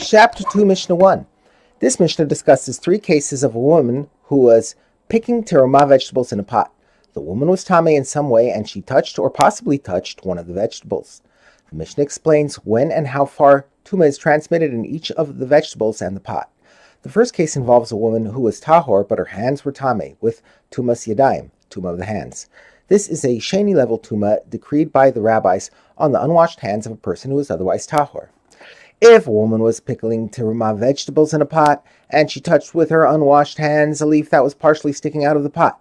Chapter 2, Mishnah 1. This Mishnah discusses 3 cases of a woman who was picking terumah vegetables in a pot. The woman was tameh in some way, and she touched or possibly touched one of the vegetables. The Mishnah explains when and how far tumah is transmitted in each of the vegetables and the pot. The first case involves a woman who was tahor, but her hands were tameh, with tumas yadayim, tumah of the hands. This is a sheni level tumah decreed by the rabbis on the unwashed hands of a person who is otherwise tahor. If a woman was pickling terumah vegetables in a pot, and she touched with her unwashed hands a leaf that was partially sticking out of the pot,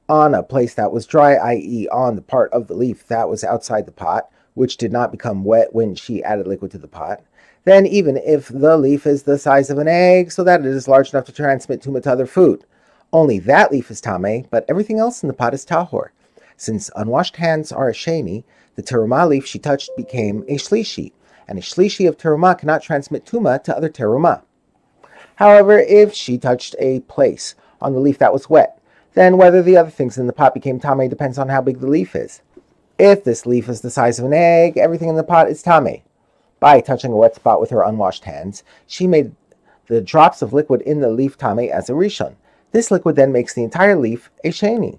on a place that was dry, i.e. on the part of the leaf that was outside the pot, which did not become wet when she added liquid to the pot, then even if the leaf is the size of an egg, so that it is large enough to transmit tumah to other food, only that leaf is tameh, but everything else in the pot is tahor. Since unwashed hands are a sheni, the terumah leaf she touched became a shlishi, and a shlishi of terumah cannot transmit tumah to other terumah. However, if she touched a place on the leaf that was wet, then whether the other things in the pot became tameh depends on how big the leaf is. If this leaf is the size of an egg, everything in the pot is tameh. By touching a wet spot with her unwashed hands, she made the drops of liquid in the leaf tameh as a rishon. This liquid then makes the entire leaf a sheni.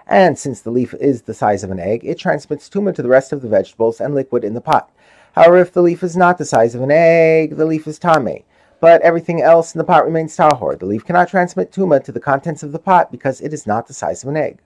And since the leaf is the size of an egg, it transmits tumah to the rest of the vegetables and liquid in the pot. However, if the leaf is not the size of an egg, the leaf is tameh, but everything else in the pot remains tahor. The leaf cannot transmit tumah to the contents of the pot because it is not the size of an egg.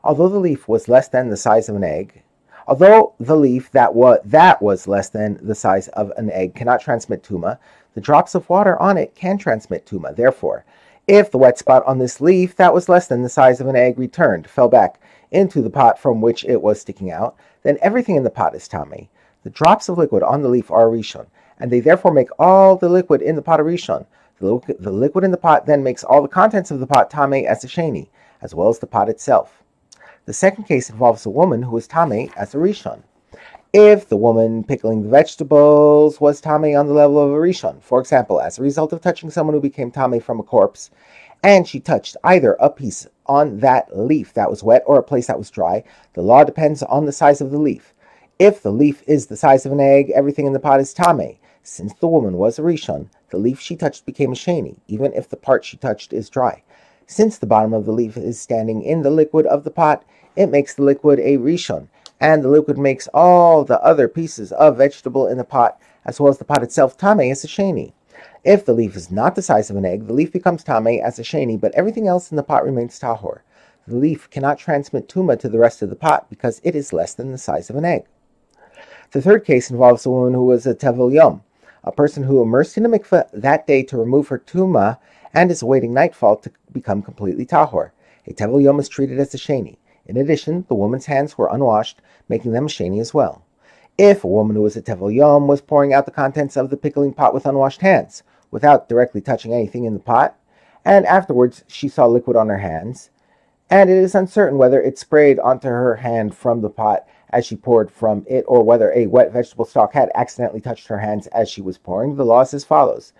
Although the leaf was less than the size of an egg, although the leaf that was less than the size of an egg cannot transmit tumah, the drops of water on it can transmit tumah. Therefore, if the wet spot on this leaf that was less than the size of an egg fell back into the pot from which it was sticking out, then everything in the pot is tameh. The drops of liquid on the leaf are a rishon, and they therefore make all the liquid in the pot a rishon. The liquid in the pot then makes all the contents of the pot tameh as a sheni, as well as the pot itself. The second case involves a woman who was tameh as a rishon. If the woman pickling the vegetables was tameh on the level of a rishon, for example, as a result of touching someone who became tameh from a corpse, and she touched either a piece on that leaf that was wet or a place that was dry, the law depends on the size of the leaf. If the leaf is the size of an egg, everything in the pot is tameh. Since the woman was a rishon, the leaf she touched became a sheni, even if the part she touched is dry. Since the bottom of the leaf is standing in the liquid of the pot, it makes the liquid a rishon, and the liquid makes all the other pieces of vegetable in the pot, as well as the pot itself, tameh as a sheni. If the leaf is not the size of an egg, the leaf becomes tameh as a sheni, but everything else in the pot remains tahor. The leaf cannot transmit tumah to the rest of the pot because it is less than the size of an egg. The third case involves a woman who was a tevel yom, a person who immersed in a mikveh that day to remove her tumah and is awaiting nightfall to become completely tahor. A tevel yom is treated as a sheni. In addition, the woman's hands were unwashed, making them a sheni as well. If a woman who was a tevel yom was pouring out the contents of the pickling pot with unwashed hands, without directly touching anything in the pot, and afterwards she saw liquid on her hands, and it is uncertain whether it sprayed onto her hand from the pot as she poured from it, or whether a wet vegetable stalk had accidentally touched her hands as she was pouring, the law is as follows.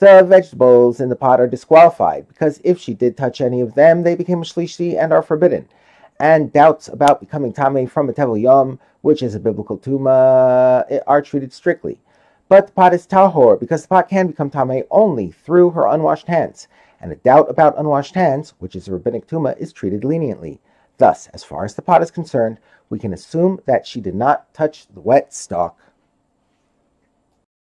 The vegetables in the pot are disqualified, because if she did touch any of them, they became a shlishi and are forbidden. And doubts about becoming tameh from a tevel yom, which is a biblical tumah, are treated strictly. But the pot is tahor, because the pot can become tameh only through her unwashed hands, and a doubt about unwashed hands, which is a rabbinic tumah, is treated leniently. Thus, as far as the pot is concerned, we can assume that she did not touch the wet stalk.